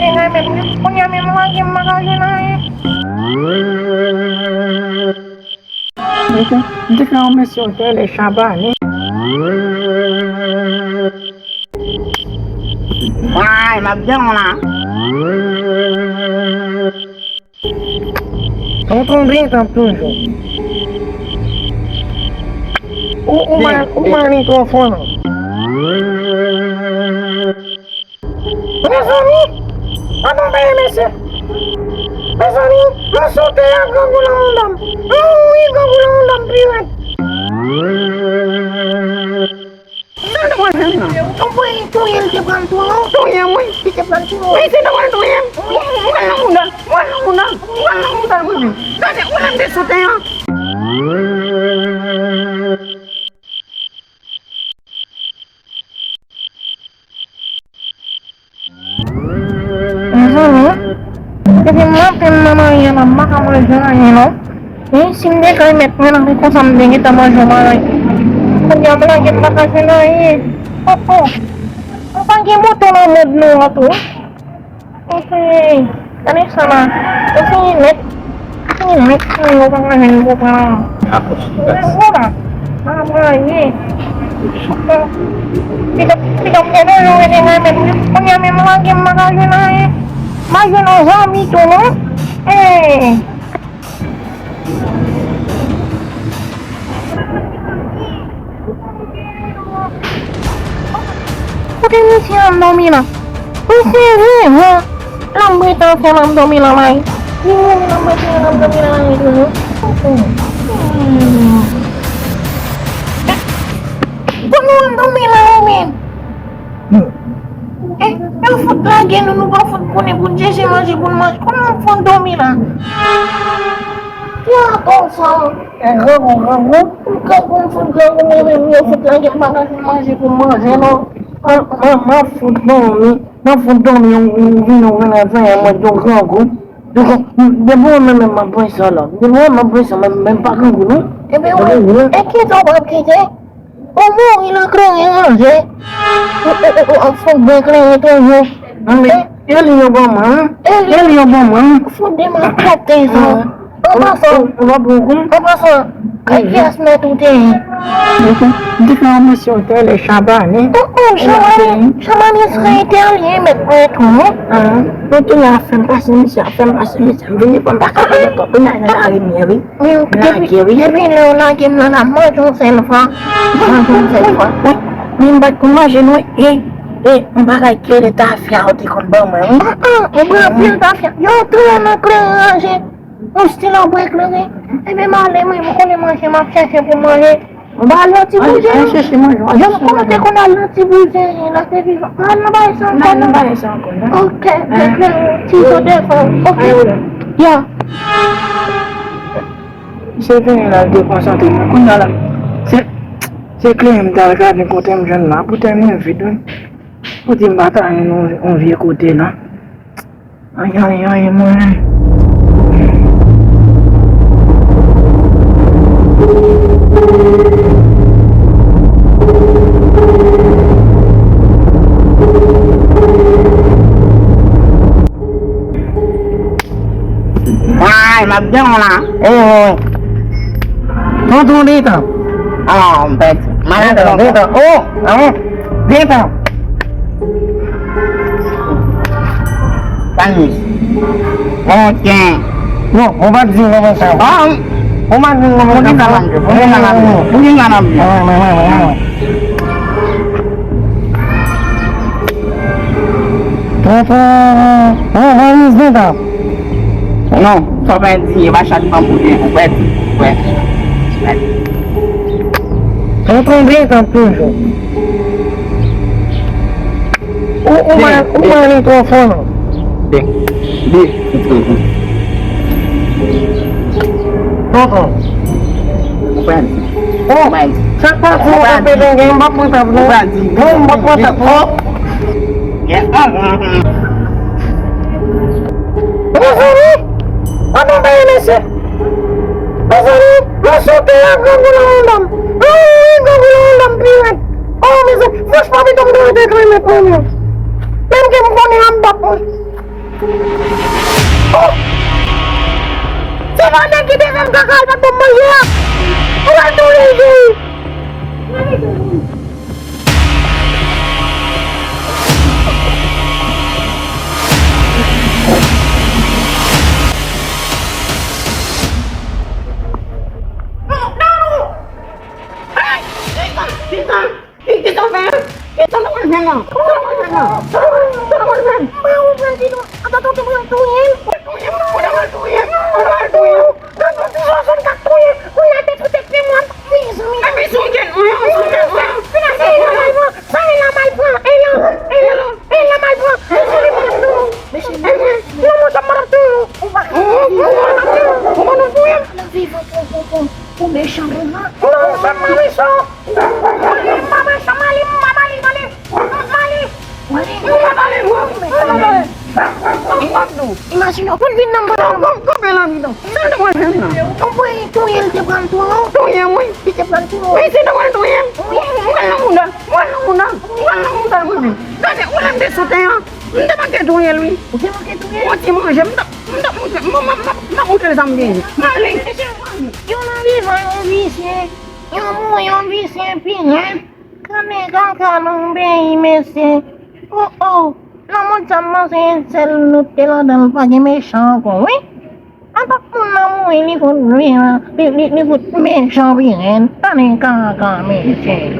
yang ngambil punya memang lagi makasih naik. Itu kalau masih hotel Syabani. Wah, magdang na. Tonton brinca tudo. Uma microfone. Mas ani, ano ba yan ese? Mas ani, masote ang kagulang-ulam. Ay, kagulang-ulam privat. Ano ba yan? Ang buhay ito yan, tipan tulong. Ito yan mo, tipan tulong. Ay, sinawan ito yan. Walang ulan. Dati ulan beso tayo. Jadi maafin mama ya lama kamu jangan you know. Sinde kali metnya nanti kau sambil kita mau coba lagi. Penjam lagi makasih lagi. Oh. Apa kamu tuh nomor dulu tuh? Oke. Tadi sama. Ini net. Ini pangahin buka. Ako. Udah. Apa lagi? Tidak ada yang ngambil. Punya memang lagi makasih lagi. Maju nozami tu, no? Udah ni siang domina. Usia ha. Lambai tahu siang domina lagi. Ini lambai siang domina lagi dulu. Bukan domina lagi. Eu fui lagi nu ba fut pune bunjese masih pun mas kono fon domina. Ya kosong. Kamu fut lagi ni eu fut lagi masih pun mas no. Ma fut domi yung vino na saya mo jogo ko. Debo ma boy solo. Debo ma boy sama mempakan gunu. Kita ba kita? Omong ila kreng yang aja. Aku berkeleng itu yo. Ele yo bama. Fude ma kate so. Apa so? Aqui as metode. Itu kalau masih hotel Syabani. Syabani sekitar ni metu. Itu ya fantasi ini pembakar itu benar hari ni. Tapi lagi mana mau selfie. Nimbat kumajin mbaka kile tafya oti konbama. Mbaka tafya. Yo tu na klase. Mustila baik lagi. Ebe male mai mukole masih maksa sepumare. Balo tibuje. Yo kono te kono tibuje. La tevi. Mana baisa kono. Okay. Tito defo. Okay. Ya. Saya ni lagi pasal tu. Kunala. Saya claim talaga ni kote mjana. Putai ni video. Putai bata ni on via kote na. Ay mo. Wah, magdang na. Tunggu dito. Oh, bet. Mana Dito. Dito. Panis. Okay. No, obat sih ngomong saya. Obat sih ngomong kita. Punya ngalam. Panis dito. No, sobat si basat pamudi. Bet. Tonton brinca tudo. Uma microfone. Di. Tonton. Bet. Bet. Siapa sih yang pegang game bapak tablo? Bapak tablo. Ya. Masani, ano ba yan ese? Masani, masote ang kagulang-ulam. Ay, kagulang-ulam privat. Oh, misa, first papi kong doon ito yung metro. Mem kayo mo ni hambak mo. Simona kita kan kakak na bumaya. Orang tuloy ko. Kita naman na. Mau berhenti dulu. Atau tutup yang tuin. Imagino pun binang barang Kau bilang gitu. Saya tak mau sana. Apa itu yang dia bantu? Tu yang mau. Dia bantu. Saya tak mau tu yang. Walang udah. Mana? Kasi ulang de sutaya. Tidak pakai tu yang lui. Dia pakai tu ya. Macam macam tak mau udah sambil. Maling. Yo na vi vai visi. Yo visi pingan. Kane kanong bei mesi. Oh. Namun sama saya selalu dalam pagi mesya ko. Apapun namu ini pun ini pun mesya pingan. Kane kakak mesi.